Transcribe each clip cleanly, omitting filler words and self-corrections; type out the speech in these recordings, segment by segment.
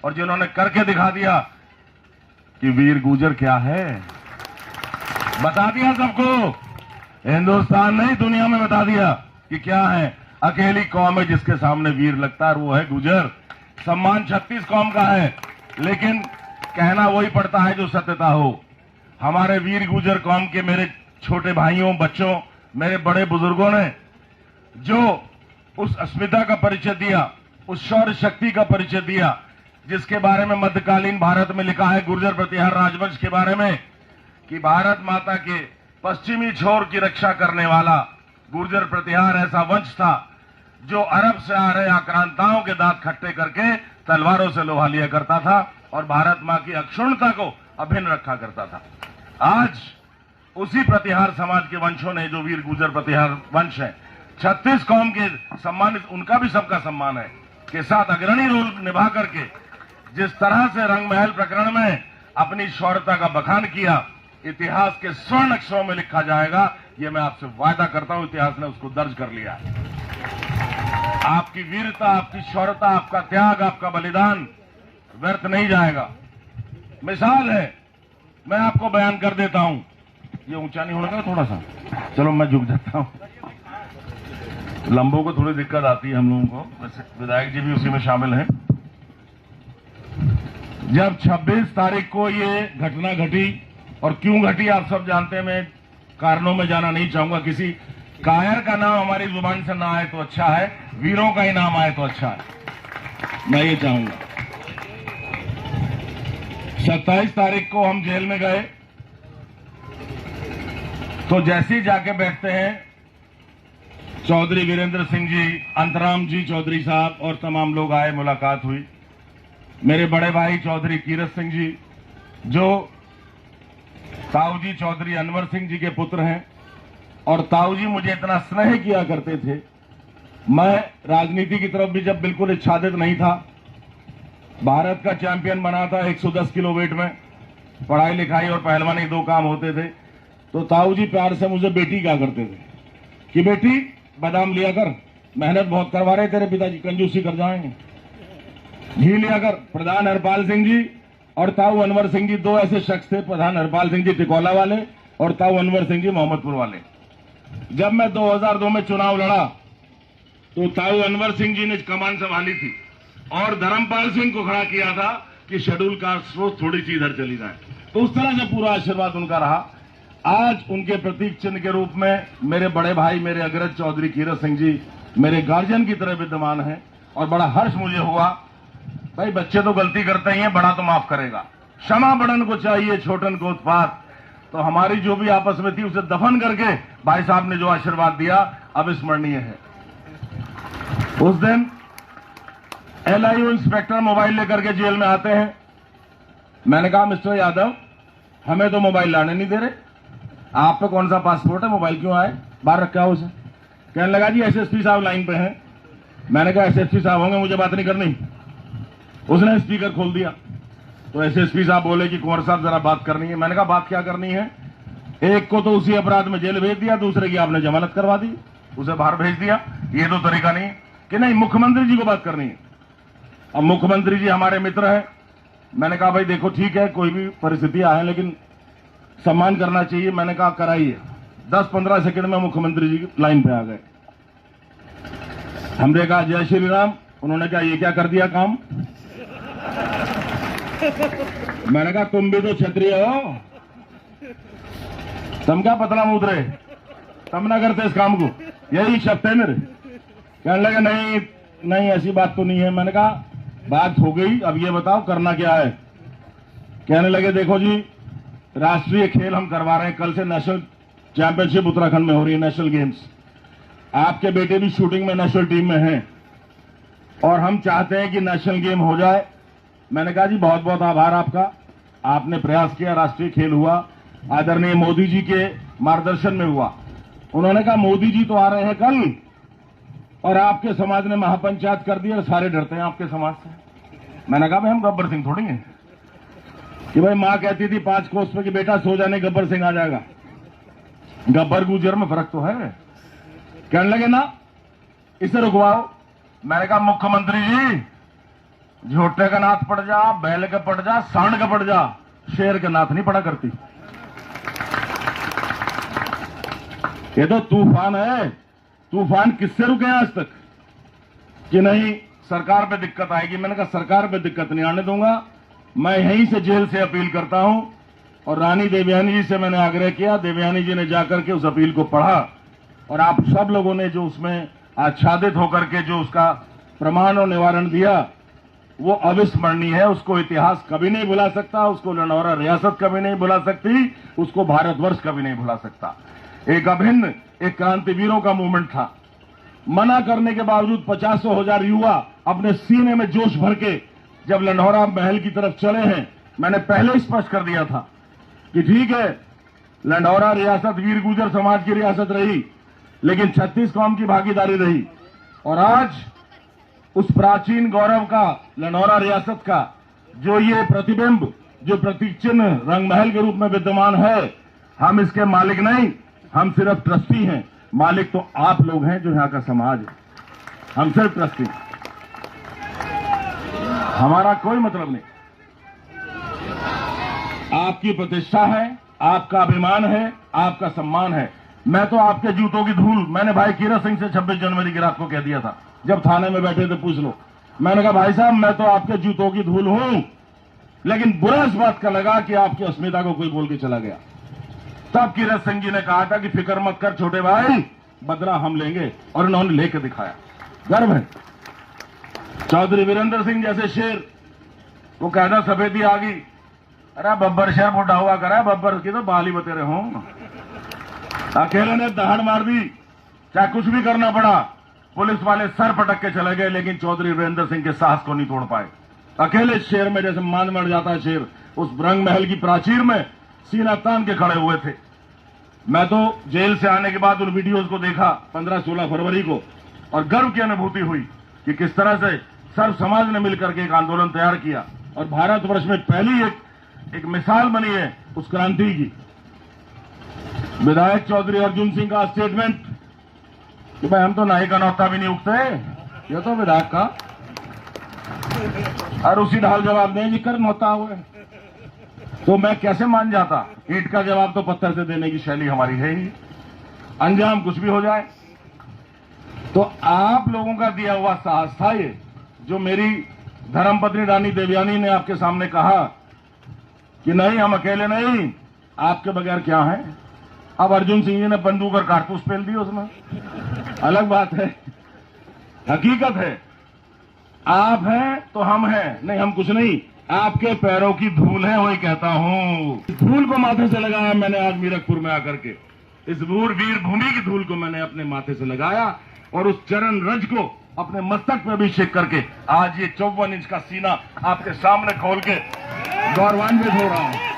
और जिन्होंने करके दिखा दिया कि वीर गुर्जर क्या है, बता दिया सबको, हिंदुस्तान नहीं दुनिया में बता दिया कि क्या है। अकेली कौम है जिसके सामने वीर लगता है, वो है गुर्जर। सम्मान 36 कौम का है, लेकिन कहना वही पड़ता है जो सत्यता हो। हमारे वीर गुर्जर कौम के मेरे छोटे भाइयों, बच्चों, मेरे बड़े बुजुर्गों ने जो उस अस्मिता का परिचय दिया, उस शौर्य शक्ति का परिचय दिया, जिसके बारे में मध्यकालीन भारत में लिखा है गुर्जर प्रतिहार राजवंश के बारे में, कि भारत माता के पश्चिमी छोर की रक्षा करने वाला गुर्जर प्रतिहार ऐसा वंश था जो अरब से आ रहे आक्रांताओं के दांत खट्टे करके तलवारों से लोहा लिया करता था और भारत मां की अक्षुण्णता को अभिन्न रखा करता था। आज उसी प्रतिहार समाज के वंशों ने, जो वीर गुर्जर प्रतिहार वंश है, 36 कौम के सम्मानित, उनका भी सबका सम्मान है, के साथ अग्रणी रोल निभा करके जिस तरह से रंगमहल प्रकरण में अपनी शौर्यता का बखान किया, इतिहास के स्वर्ण अक्षरों में लिखा जाएगा। ये मैं आपसे वायदा करता हूं, इतिहास ने उसको दर्ज कर लिया है। आपकी वीरता, आपकी शौर्यता, आपका त्याग, आपका बलिदान व्यर्थ नहीं जाएगा। मिसाल है, मैं आपको बयान कर देता हूं। ये ऊंचा नहीं होने का थोड़ा सा, चलो मैं झुक जाता हूं। लंबों को थोड़ी दिक्कत आती है हम लोगों को, वैसे विधायक जी भी उसी में शामिल हैं। जब 26 तारीख को ये घटना घटी, और क्यों घटी आप सब जानते हैं, मैं कारणों में जाना नहीं चाहूंगा। किसी कायर का नाम हमारी जुबान से ना आए तो अच्छा है, वीरों का ही नाम आए तो अच्छा है, मैं ये चाहूंगा। 27 तारीख को हम जेल में गए, तो जैसे ही जाके बैठते हैं, चौधरी वीरेंद्र सिंह जी, अंतराम जी चौधरी साहब और तमाम लोग आए, मुलाकात हुई। मेरे बड़े भाई चौधरी कीरत सिंह जी, जो ताऊ जी चौधरी अनवर सिंह जी के पुत्र हैं, और ताऊ जी मुझे इतना स्नेह किया करते थे। मैं राजनीति की तरफ भी जब बिल्कुल इच्छादित नहीं था, भारत का चैंपियन बना था 110 किलो वेट में, पढ़ाई लिखाई और पहलवानी 2 काम होते थे, तो ताऊ जी प्यार से मुझे बेटी कहा करते थे कि बेटी बादाम लिया कर, मेहनत बहुत करवा रहे तेरे पिताजी, कंजूसी कर जाएंगे, घी लिया कर। प्रधान हरपाल सिंह जी और ताऊ अनवर सिंह जी 2 ऐसे शख्स थे, प्रधान हरपाल सिंह जी टिकोला वाले और ताऊ अनवर सिंह जी मोहम्मदपुर वाले। जब मैं 2002 में चुनाव लड़ा, तो ताऊ अनवर सिंह जी ने कमान संभाली थी और धर्मपाल सिंह को खड़ा किया था कि शेड्यूल कास्ट स्रोत थोड़ी सी इधर चली जाए। तो उस तरह से पूरा आशीर्वाद उनका रहा। आज उनके प्रतीक चिन्ह के रूप में मेरे बड़े भाई, मेरे अग्रज चौधरी कीरत सिंह जी मेरे गार्जियन की तरह विद्यमान है, और बड़ा हर्ष मुझे हुआ। भाई बच्चे तो गलती करते ही हैं, बड़ा तो माफ करेगा, क्षमा बड़न को चाहिए छोटन को उत्पात। तो हमारी जो भी आपस में थी उसे दफन करके भाई साहब ने जो आशीर्वाद दिया, अविस्मरणीय है। उस दिन LIU इंस्पेक्टर मोबाइल लेकर के जेल में आते हैं। मैंने कहा मिस्टर यादव, हमें तो मोबाइल लाने नहीं दे रहे, आप पे कौन सा पासपोर्ट है, मोबाइल क्यों आए, बाहर रखा हो उसे। कहने लगा जी SSP साहब लाइन पे हैं। मैंने कहा SSP साहब होंगे, मुझे बात नहीं करनी। उसने स्पीकर खोल दिया, तो SSP साहब बोले कि कुंवर साहब जरा बात करनी है। मैंने कहा बात क्या करनी है। एक को तो उसी अपराध में जेल भेज दिया, दूसरे की आपने जमानत करवा दी, उसे बाहर भेज दिया। ये तो तरीका नहीं कि नहीं, मुख्यमंत्री जी को बात करनी है। अब मुख्यमंत्री जी हमारे मित्र हैं। मैंने कहा भाई देखो ठीक है, कोई भी परिस्थितियां आए लेकिन सम्मान करना चाहिए। मैंने कहा कराइए। 10-15 सेकंड में मुख्यमंत्री जी लाइन पे आ गए। हमने कहा जय श्री राम। उन्होंने कहा ये क्या कर दिया काम। मैंने कहा तुम भी तो क्षत्रिय हो, तुम क्या पतला मुद्रे, तुम ना करते इस काम को, यही शब्द है मेरे। कहने लगे नहीं नहीं ऐसी बात तो नहीं है। मैंने कहा बात हो गई, अब ये बताओ करना क्या है। कहने लगे देखो जी, राष्ट्रीय खेल हम करवा रहे हैं, कल से नेशनल चैंपियनशिप उत्तराखंड में हो रही है, नेशनल गेम्स। आपके बेटे भी शूटिंग में नेशनल टीम में हैं, और हम चाहते हैं कि नेशनल गेम हो जाए। मैंने कहा जी बहुत बहुत आभार आपका, आपने प्रयास किया, राष्ट्रीय खेल हुआ, आदरणीय मोदी जी के मार्गदर्शन में हुआ। उन्होंने कहा मोदी जी तो आ रहे हैं कल, और आपके समाज ने महापंचायत कर दी और सारे डरते हैं आपके समाज से। मैंने कहा भाई हम गब्बर सिंह थोड़ी हैं कि भाई मां कहती थी 5 कोस पे कि बेटा सो जाने गब्बर सिंह आ जाएगा, गब्बर गुर्जर में फर्क तो है। कहने लगे ना इसे रुकवाओ। मैंने कहा मुख्यमंत्री जी झोटे का नाथ पड़ जा, बैल का पड़ जा, सांड का पड़ जा, शेर का नाथ नहीं पड़ा करती। ये तो तूफान है। तूफान किससे रुके आज तक कि नहीं सरकार पे दिक्कत आएगी। मैंने कहा सरकार पे दिक्कत नहीं आने दूंगा। मैं यहीं से जेल से अपील करता हूं और रानी देवयानी जी से मैंने आग्रह किया। देवयानी जी ने जाकर के उस अपील को पढ़ा और आप सब लोगों ने जो उसमें आच्छादित होकर के जो उसका प्रमाण और निवारण दिया वो अविस्मरणीय है। उसको इतिहास कभी नहीं भुला सकता, उसको लंढौरा रियासत कभी नहीं भुला सकती, उसको भारतवर्ष कभी नहीं भुला सकता। एक अभिन्न, एक क्रांतिवीरों का मूवमेंट था। मना करने के बावजूद 50,000 युवा अपने सीने में जोश भर के जब लंढौरा महल की तरफ चले हैं, मैंने पहले ही स्पष्ट कर दिया था कि ठीक है लंढौरा रियासत वीर गुर्जर समाज की रियासत रही, लेकिन 36 कौम की भागीदारी रही। और आज उस प्राचीन गौरव का, लंढौरा रियासत का जो ये प्रतिबिंब, जो प्रतीक चिन्ह रंगमहल के रूप में विद्यमान है, हम इसके मालिक नहीं, हम सिर्फ ट्रस्टी हैं। मालिक तो आप लोग हैं जो यहां का समाज है, हम सिर्फ ट्रस्टी। हमारा कोई मतलब नहीं। आपकी प्रतिष्ठा है, आपका अभिमान है, आपका सम्मान है। मैं तो आपके जूतों की धूल, मैंने भाई कीरत सिंह से 26 जनवरी की रात को कह दिया था, जब थाने में बैठे थे, पूछ लो। मैंने कहा भाई साहब मैं तो आपके जूतों की धूल हूं, लेकिन बुरा इस बात का लगा कि आपकी अस्मिता को कोई बोल के चला गया। तब कीरत सिंह जी ने कहा था कि फिक्र मत कर छोटे भाई, बदला हम लेंगे, और उन्होंने लेकर दिखाया। गर्व है। चौधरी वीरेंद्र सिंह जैसे शेर, वो कहना सफेदी आ गई, अरे बब्बर शेर बुढ़ा हुआ करा, बब्बर की तो बाली बतेरे हों। अकेले ने दहाड़ मार दी, चाहे कुछ भी करना पड़ा, पुलिस वाले सर पटक के चले गए, लेकिन चौधरी वीरेंद्र सिंह के साहस को नहीं तोड़ पाए। अकेले शेर में जैसे मान मर जाता है शेर, उस रंग महल की प्राचीर में सीना तान के खड़े हुए थे। मैं तो जेल से आने के बाद उन वीडियोज को देखा 15-16 फरवरी को, और गर्व की अनुभूति हुई कि किस तरह से सर्व समाज ने मिलकर के एक आंदोलन तैयार किया और भारतवर्ष में पहली एक मिसाल बनी है उस क्रांति की। विधायक चौधरी अर्जुन सिंह का स्टेटमेंट कि भाई हम तो नाई का नौता भी नहीं उगते, ये तो विधायक का, और उसी ढाल जवाब दें जी कर नौता हुए, तो मैं कैसे मान जाता। ईंट का जवाब तो पत्थर से देने की शैली हमारी है ही, अंजाम कुछ भी हो जाए। तो आप लोगों का दिया हुआ साहस था ये, जो मेरी धर्मपत्नी रानी देवयानी ने आपके सामने कहा कि नहीं हम अकेले नहीं, आपके बगैर क्या है। अब अर्जुन सिंह जी ने बंदूक और कारतूस पेल दी उसमें, अलग बात है। हकीकत है आप हैं तो हम हैं, नहीं हम कुछ नहीं, आपके पैरों की धूल है, वही कहता हूं। धूल को माथे से लगाया मैंने आज मीरकपुर में आकर के, इस वीर भूमि की धूल को मैंने अपने माथे से लगाया और उस चरण रज को अपने मस्तक पे अभिषेक करके आज ये 54 इंच का सीना आपके सामने खोल के गौरवान्वित हो रहा हूं।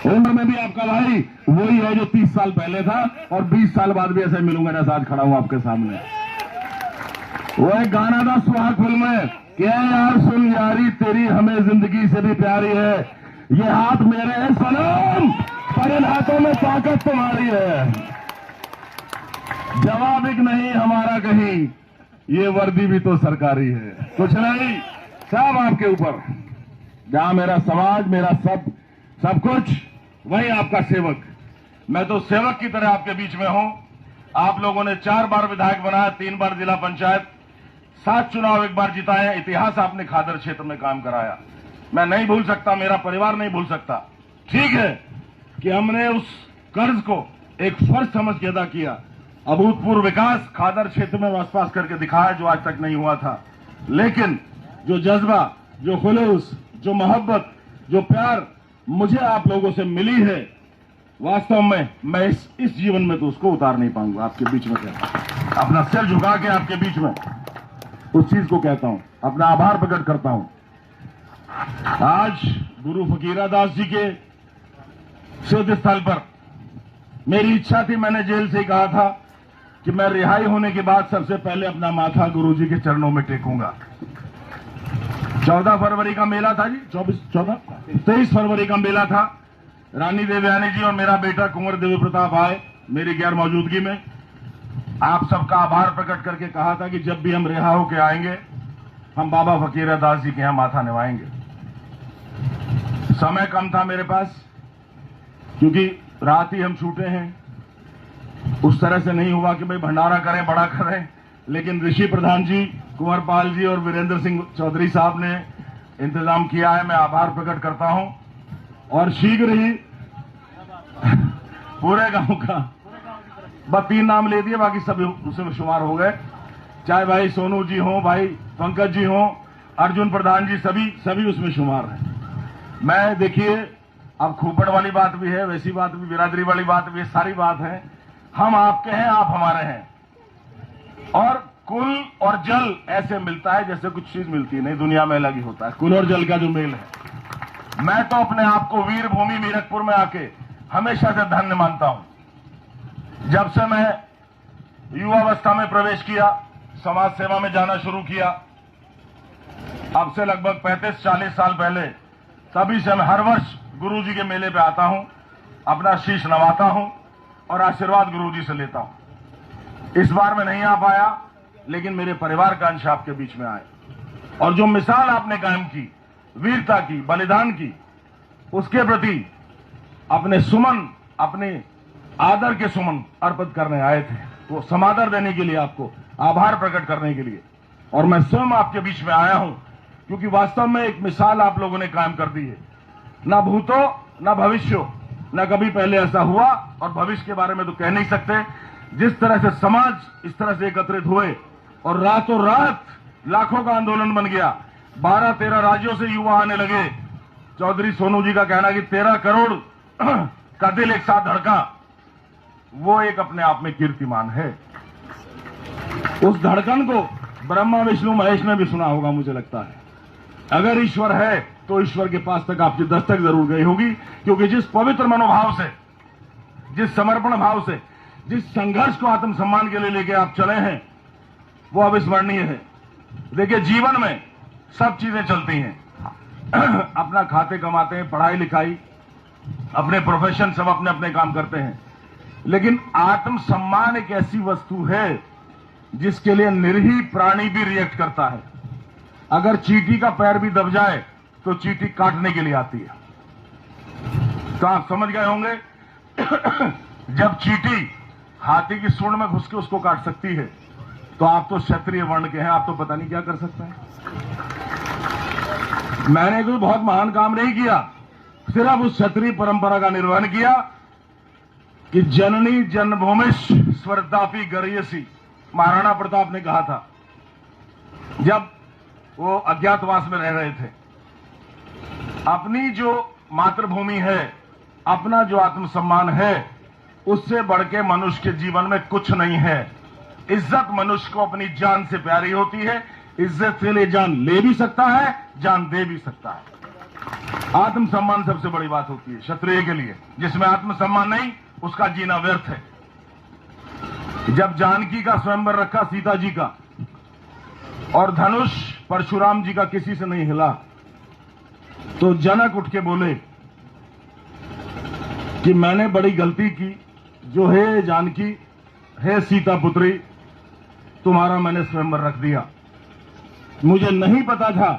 उम्र में भी आपका भाई वही है जो 30 साल पहले था, और 20 साल बाद भी ऐसे मिलूंगा जैसा आज खड़ा हूं आपके सामने। वो एक गाना था सुहाग फिल्म में, क्या यार सुन यारी तेरी हमें जिंदगी से भी प्यारी है, ये हाथ मेरे हैं सनम पर इन हाथों में ताकत तुम्हारी है, जवाब एक नहीं हमारा कहीं, ये वर्दी भी तो सरकारी है, कुछ नहीं सब आपके ऊपर। जहां मेरा समाज, मेरा सब कुछ, वही आपका सेवक। मैं तो सेवक की तरह आपके बीच में हूं। आप लोगों ने 4 बार विधायक बनाया, 3 बार जिला पंचायत, 7 चुनाव एक बार जिताए, इतिहास आपने खादर क्षेत्र में काम कराया। मैं नहीं भूल सकता, मेरा परिवार नहीं भूल सकता। ठीक है कि हमने उस कर्ज को एक फर्ज समझ के अदा किया, अभूतपूर्व विकास खादर क्षेत्र में आसपास करके दिखाया जो आज तक नहीं हुआ था। लेकिन जो जज्बा, जो खुलूस, जो मोहब्बत, जो प्यार मुझे आप लोगों से मिली है, वास्तव में मैं इस जीवन में तो उसको उतार नहीं पाऊंगा। आपके बीच में कहता, अपना सिर झुका के आपके बीच में उस चीज को कहता हूं, अपना आभार प्रकट करता हूं। आज गुरु फकीरादास जी के सिद्ध स्थल पर मेरी इच्छा थी, मैंने जेल से कहा था कि मैं रिहाई होने के बाद सबसे पहले अपना माथा गुरु जी के चरणों में टेकूंगा। 14 फरवरी का मेला था जी, 23 फरवरी का मेला था। रानी देवयानी जी और मेरा बेटा कुंवर देवी प्रताप आए मेरी गैर मौजूदगी में। आप सबका आभार प्रकट करके कहा था कि जब भी हम रिहा होके आएंगे हम बाबा फकीर दास जी के यहां माथा निभाएंगे। समय कम था मेरे पास, क्योंकि रात ही हम छूटे हैं। उस तरह से नहीं हुआ कि भाई भंडारा करें, बड़ा करें, लेकिन ऋषि प्रधान जी, कुंवर पाल जी और वीरेंद्र सिंह चौधरी साहब ने इंतजाम किया है। मैं आभार प्रकट करता हूं और शीघ्र ही पूरे गांव का, बस 3 नाम ले दिए, बाकी सब उसमें शुमार हो गए। चाहे भाई सोनू जी हो, भाई पंकज जी हो, अर्जुन प्रधान जी, सभी उसमें शुमार हैं। मैं देखिए, अब खूपड़ वाली बात भी है, वैसी बात भी, बिरादरी वाली बात भी है, सारी बात है। हम आपके हैं, आप हमारे हैं। और कुल और जल ऐसे मिलता है जैसे कुछ चीज मिलती है नहीं, दुनिया में अलग ही होता है कुल और जल का जो मेल है। मैं तो अपने आप को वीर भूमि मीरकपुर में आके हमेशा से धन्य मानता हूं। जब से मैं युवावस्था में प्रवेश किया, समाज सेवा में जाना शुरू किया, अब से लगभग 35-40 साल पहले, तभी से मैं हर वर्ष गुरुजी के मेले पे आता हूं, अपना शीश नवाता हूं और आशीर्वाद गुरुजी से लेता हूं। इस बार मैं नहीं आ पाया, लेकिन मेरे परिवार का अंश आपके बीच में आए और जो मिसाल आपने कायम की, वीरता की, बलिदान की, उसके प्रति अपने सुमन, अपने आदर के सुमन अर्पित करने आए थे। वो समादर देने के लिए, आपको आभार प्रकट करने के लिए, और मैं स्वयं आपके बीच में आया हूं, क्योंकि वास्तव में एक मिसाल आप लोगों ने कायम कर दी है। ना भूतो ना भविष्यो, ना कभी पहले ऐसा हुआ और भविष्य के बारे में तो कह नहीं सकते। जिस तरह से समाज इस तरह से एकत्रित हुए और रातों रात लाखों का आंदोलन बन गया, 12-13 राज्यों से युवा आने लगे। चौधरी सोनू जी का कहना कि 13 करोड़ का दिल एक साथ धड़का, वो एक अपने आप में कीर्तिमान है। उस धड़कन को ब्रह्मा विष्णु महेश ने भी सुना होगा, मुझे लगता है। अगर ईश्वर है तो ईश्वर के पास तक आपकी दस्तक जरूर गई होगी, क्योंकि जिस पवित्र मनोभाव से, जिस समर्पण भाव से, जिस संघर्ष को आत्मसम्मान के लिए लेके आप चले हैं, वो अविस्मरणीय है। देखिए, जीवन में सब चीजें चलती हैं, अपना खाते कमाते हैं, पढ़ाई लिखाई, अपने प्रोफेशन, सब अपने अपने काम करते हैं, लेकिन आत्मसम्मान एक ऐसी वस्तु है जिसके लिए निरीह प्राणी भी रिएक्ट करता है। अगर चींटी का पैर भी दब जाए तो चींटी काटने के लिए आती है। तो आप समझ गए होंगे, जब चींटी हाथी की सूंड में घुस के उसको काट सकती है, तो आप तो क्षत्रिय वर्ण के हैं, आप तो पता नहीं क्या कर सकते हैं। मैंने कोई बहुत महान काम नहीं किया, सिर्फ उस क्षत्रिय परंपरा का निर्वहन किया कि जननी जन्मभूमिश स्वर्दापि गर्यसी, महाराणा प्रताप ने कहा था जब वो अज्ञातवास में रह रहे थे। अपनी जो मातृभूमि है, अपना जो आत्मसम्मान है, उससे बढ़ के मनुष्य के जीवन में कुछ नहीं है। इज्जत मनुष्य को अपनी जान से प्यारी होती है। इज्जत के लिए जान ले भी सकता है, जान दे भी सकता है। आत्मसम्मान सबसे बड़ी बात होती है क्षत्रिय के लिए। जिसमें आत्मसम्मान नहीं, उसका जीना व्यर्थ है। जब जानकी का स्वयंवर रखा सीता जी का, और धनुष परशुराम जी का किसी से नहीं हिला, तो जनक उठ के बोले कि मैंने बड़ी गलती की, जो है जानकी, है सीता पुत्री, तुम्हारा मैंने स्वयंवर रख दिया। मुझे नहीं पता था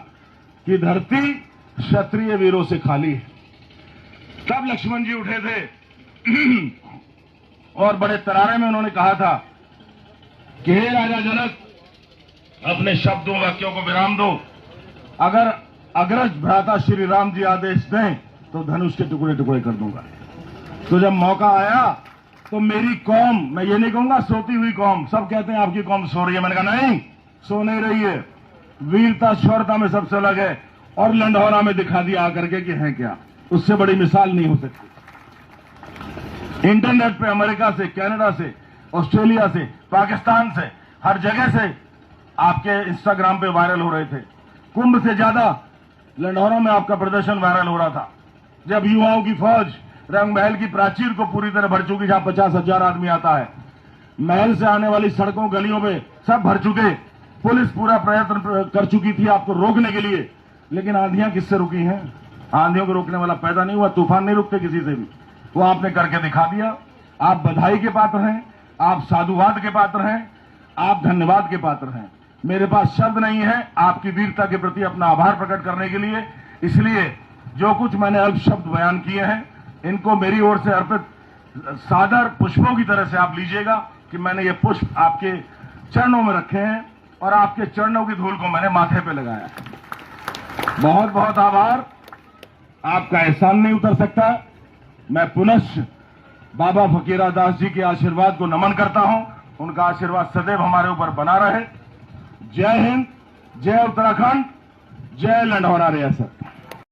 कि धरती क्षत्रिय वीरों से खाली है। तब लक्ष्मण जी उठे थे और बड़े तरारे में उन्होंने कहा था कि हे राजा जनक, अपने शब्दों वाक्यों को विराम दो। अगर अग्रज भ्राता श्री राम जी आदेश दें तो धनुष के टुकड़े टुकड़े कर दूंगा। तो जब मौका आया तो मेरी कौम, मैं ये नहीं कहूंगा सोती हुई कौम, सब कहते हैं आपकी कौम सो रही है, मैंने कहा नहीं, सो नहीं रही है। वीरता शौर्यता में सबसे अलग है, और लंढौरा में दिखा दिया आकर के कि है क्या। उससे बड़ी मिसाल नहीं हो सकती। इंटरनेट पे अमेरिका से, कनाडा से, ऑस्ट्रेलिया से, पाकिस्तान से, हर जगह से आपके इंस्टाग्राम पे वायरल हो रहे थे। कुंभ से ज्यादा लंढौरा में आपका प्रदर्शन वायरल हो रहा था, जब युवाओं की फौज रंग महल की प्राचीर को पूरी तरह भर चुकी, जहां 50,000 आदमी आता है। महल से आने वाली सड़कों गलियों में सब भर चुके। पुलिस पूरा प्रयत्न कर चुकी थी आपको रोकने के लिए, लेकिन आंधियां किससे रुकी हैं? आंधियों को रोकने वाला पैदा नहीं हुआ, तूफान नहीं रुकते किसी से भी। वो आपने करके दिखा दिया। आप बधाई के पात्र हैं, आप साधुवाद के पात्र हैं, आप धन्यवाद के पात्र हैं। मेरे पास शब्द नहीं है आपकी वीरता के प्रति अपना आभार प्रकट करने के लिए। इसलिए जो कुछ मैंने अल्प शब्द बयान किए हैं, इनको मेरी ओर से अर्पित सादर पुष्पों की तरह से आप लीजिएगा कि मैंने ये पुष्प आपके चरणों में रखे हैं और आपके चरणों की धूल को मैंने माथे पे लगाया। बहुत बहुत आभार। आपका एहसान नहीं उतर सकता। मैं पुनः बाबा फकीरा दास जी के आशीर्वाद को नमन करता हूं। उनका आशीर्वाद सदैव हमारे ऊपर बना रहे। जय हिंद, जय उत्तराखंड, जय लंढौरा रियासत।